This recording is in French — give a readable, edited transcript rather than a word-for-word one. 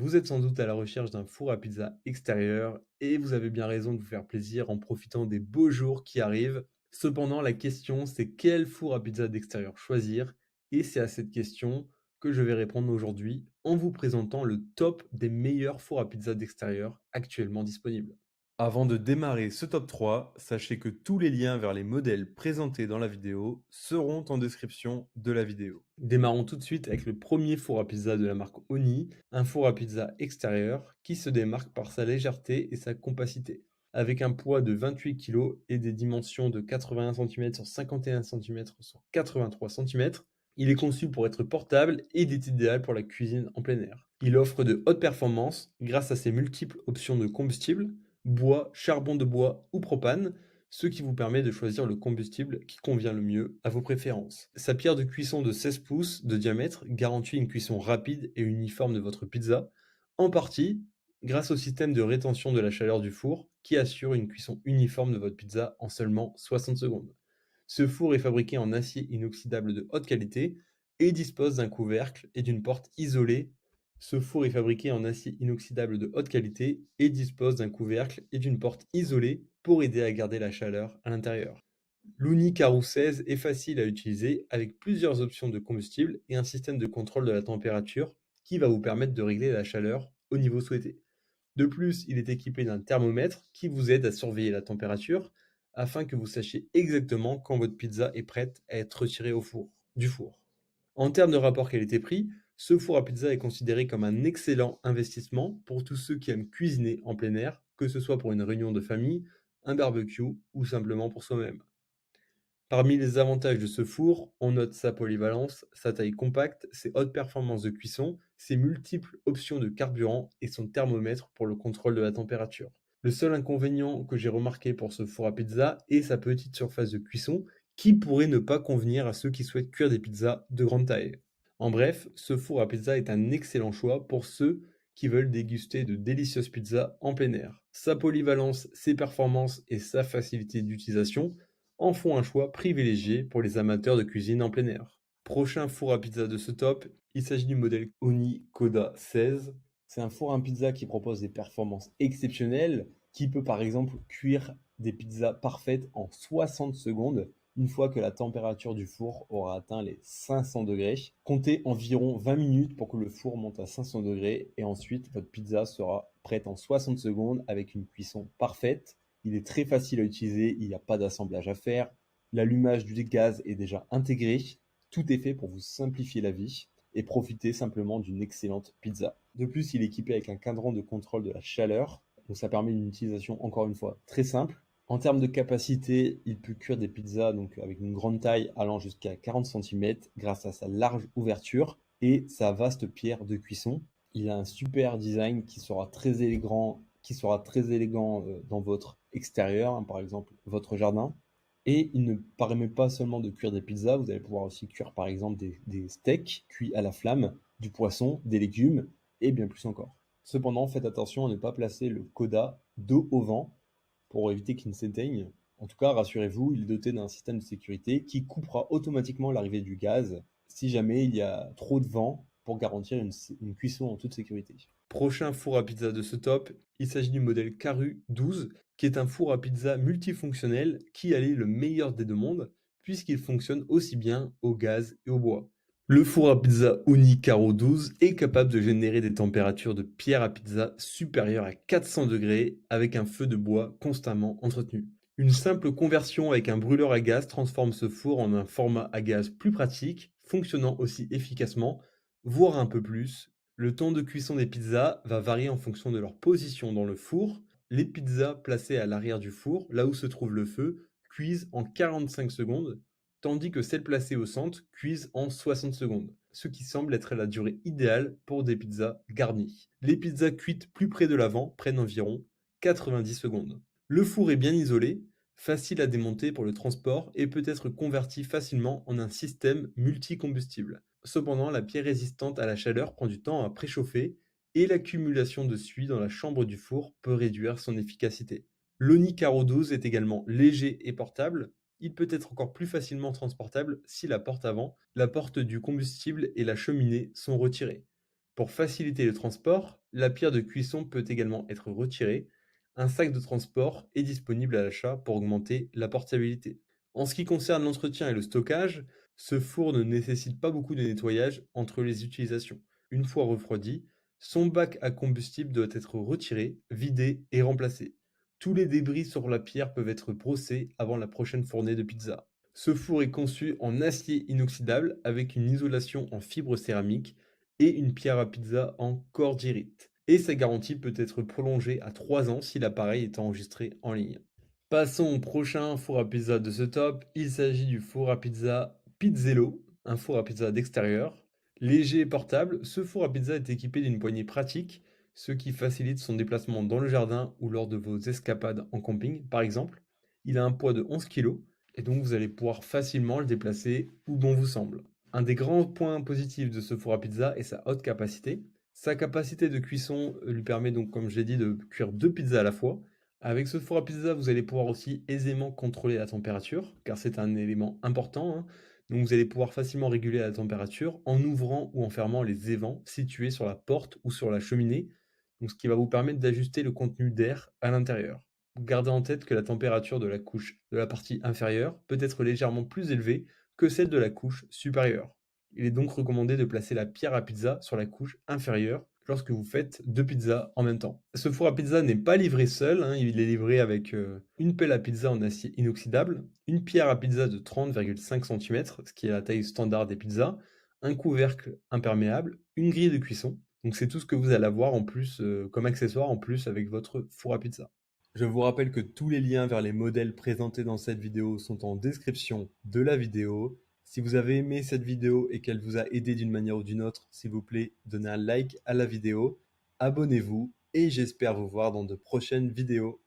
Vous êtes sans doute à la recherche d'un four à pizza extérieur et vous avez bien raison de vous faire plaisir en profitant des beaux jours qui arrivent. Cependant, la question c'est quel four à pizza d'extérieur choisir et c'est à cette question que je vais répondre aujourd'hui en vous présentant le top des meilleurs fours à pizza d'extérieur actuellement disponibles. Avant de démarrer ce top 3, sachez que tous les liens vers les modèles présentés dans la vidéo seront en description de la vidéo. Démarrons tout de suite avec le premier four à pizza de la marque Oni, un four à pizza extérieur qui se démarque par sa légèreté et sa compacité. Avec un poids de 28 kg et des dimensions de 81 cm sur 51 cm sur 83 cm, il est conçu pour être portable et il est idéal pour la cuisine en plein air. Il offre de hautes performances grâce à ses multiples options de combustible, bois, charbon de bois ou propane, ce qui vous permet de choisir le combustible qui convient le mieux à vos préférences. Sa pierre de cuisson de 16 pouces de diamètre garantit une cuisson rapide et uniforme de votre pizza, en partie grâce au système de rétention de la chaleur du four qui assure une cuisson uniforme de votre pizza en seulement 60 secondes. Ce four est fabriqué en acier inoxydable de haute qualité et dispose d'un couvercle et d'une porte isolée. Ce four est fabriqué en acier inoxydable de haute qualité et dispose d'un couvercle et d'une porte isolée pour aider à garder la chaleur à l'intérieur. L'Uni Karoo 16 est facile à utiliser avec plusieurs options de combustible et un système de contrôle de la température qui va vous permettre de régler la chaleur au niveau souhaité. De plus, il est équipé d'un thermomètre qui vous aide à surveiller la température afin que vous sachiez exactement quand votre pizza est prête à être retirée du four. En termes de rapport qualité-prix, ce four à pizza est considéré comme un excellent investissement pour tous ceux qui aiment cuisiner en plein air, que ce soit pour une réunion de famille, un barbecue ou simplement pour soi-même. Parmi les avantages de ce four, on note sa polyvalence, sa taille compacte, ses hautes performances de cuisson, ses multiples options de carburant et son thermomètre pour le contrôle de la température. Le seul inconvénient que j'ai remarqué pour ce four à pizza est sa petite surface de cuisson qui pourrait ne pas convenir à ceux qui souhaitent cuire des pizzas de grande taille. En bref, ce four à pizza est un excellent choix pour ceux qui veulent déguster de délicieuses pizzas en plein air. Sa polyvalence, ses performances et sa facilité d'utilisation en font un choix privilégié pour les amateurs de cuisine en plein air. Prochain four à pizza de ce top, il s'agit du modèle Oni Koda 16. C'est un four à pizza qui propose des performances exceptionnelles, qui peut par exemple cuire des pizzas parfaites en 60 secondes, une fois que la température du four aura atteint les 500 degrés. Comptez environ 20 minutes pour que le four monte à 500 degrés et ensuite votre pizza sera prête en 60 secondes avec une cuisson parfaite. Il est très facile à utiliser, il n'y a pas d'assemblage à faire. L'allumage du gaz est déjà intégré. Tout est fait pour vous simplifier la vie et profiter simplement d'une excellente pizza. De plus, il est équipé avec un cadran de contrôle de la chaleur, donc ça permet une utilisation encore une fois très simple. En termes de capacité, il peut cuire des pizzas donc avec une grande taille allant jusqu'à 40 cm grâce à sa large ouverture et sa vaste pierre de cuisson. Il a un super design qui sera très élégant dans votre extérieur, hein, par exemple votre jardin. Et il ne permet pas seulement de cuire des pizzas, vous allez pouvoir aussi cuire par exemple des steaks cuits à la flamme, du poisson, des légumes et bien plus encore. Cependant, faites attention à ne pas placer le Coda dos au vent pour éviter qu'il ne s'éteigne. En tout cas, rassurez-vous, il est doté d'un système de sécurité qui coupera automatiquement l'arrivée du gaz si jamais il y a trop de vent pour garantir une cuisson en toute sécurité. Prochain four à pizza de ce top, il s'agit du modèle Caru 12, qui est un four à pizza multifonctionnel qui allie le meilleur des deux mondes, puisqu'il fonctionne aussi bien au gaz et au bois. Le four à pizza Uni Caro 12 est capable de générer des températures de pierre à pizza supérieures à 400 degrés avec un feu de bois constamment entretenu. Une simple conversion avec un brûleur à gaz transforme ce four en un format à gaz plus pratique, fonctionnant aussi efficacement, voire un peu plus. Le temps de cuisson des pizzas va varier en fonction de leur position dans le four. Les pizzas placées à l'arrière du four, là où se trouve le feu, cuisent en 45 secondes, tandis que celles placées au centre cuisent en 60 secondes, ce qui semble être la durée idéale pour des pizzas garnies. Les pizzas cuites plus près de l'avant prennent environ 90 secondes. Le four est bien isolé, facile à démonter pour le transport et peut être converti facilement en un système multicombustible. Cependant, la pierre résistante à la chaleur prend du temps à préchauffer et l'accumulation de suie dans la chambre du four peut réduire son efficacité. L'Onicaro 12 est également léger et portable. Il peut être encore plus facilement transportable si la porte avant, la porte du combustible et la cheminée sont retirées. Pour faciliter le transport, la pierre de cuisson peut également être retirée. Un sac de transport est disponible à l'achat pour augmenter la portabilité. En ce qui concerne l'entretien et le stockage, ce four ne nécessite pas beaucoup de nettoyage entre les utilisations. Une fois refroidi, son bac à combustible doit être retiré, vidé et remplacé. Tous les débris sur la pierre peuvent être brossés avant la prochaine fournée de pizza. Ce four est conçu en acier inoxydable avec une isolation en fibre céramique et une pierre à pizza en cordierite. Et sa garantie peut être prolongée à 3 ans si l'appareil est enregistré en ligne. Passons au prochain four à pizza de ce top. Il s'agit du four à pizza Pizzello, un four à pizza d'extérieur. Léger et portable, ce four à pizza est équipé d'une poignée pratique, ce qui facilite son déplacement dans le jardin ou lors de vos escapades en camping, par exemple. Il a un poids de 11 kg et donc vous allez pouvoir facilement le déplacer où bon vous semble. Un des grands points positifs de ce four à pizza est sa haute capacité. Sa capacité de cuisson lui permet donc, comme je l'ai dit, de cuire 2 pizzas à la fois. Avec ce four à pizza, vous allez pouvoir aussi aisément contrôler la température, car c'est un élément important, hein. Donc vous allez pouvoir facilement réguler la température en ouvrant ou en fermant les évents situés sur la porte ou sur la cheminée, donc ce qui va vous permettre d'ajuster le contenu d'air à l'intérieur. Gardez en tête que la température de la couche de la partie inférieure peut être légèrement plus élevée que celle de la couche supérieure. Il est donc recommandé de placer la pierre à pizza sur la couche inférieure lorsque vous faites 2 pizzas en même temps. Ce four à pizza n'est pas livré seul, hein, il est livré avec une pelle à pizza en acier inoxydable, une pierre à pizza de 30,5 cm, ce qui est la taille standard des pizzas, un couvercle imperméable, une grille de cuisson. Donc c'est tout ce que vous allez avoir en plus comme accessoire en plus avec votre four à pizza. Je vous rappelle que tous les liens vers les modèles présentés dans cette vidéo sont en description de la vidéo. Si vous avez aimé cette vidéo et qu'elle vous a aidé d'une manière ou d'une autre, s'il vous plaît, donnez un like à la vidéo, abonnez-vous et j'espère vous voir dans de prochaines vidéos.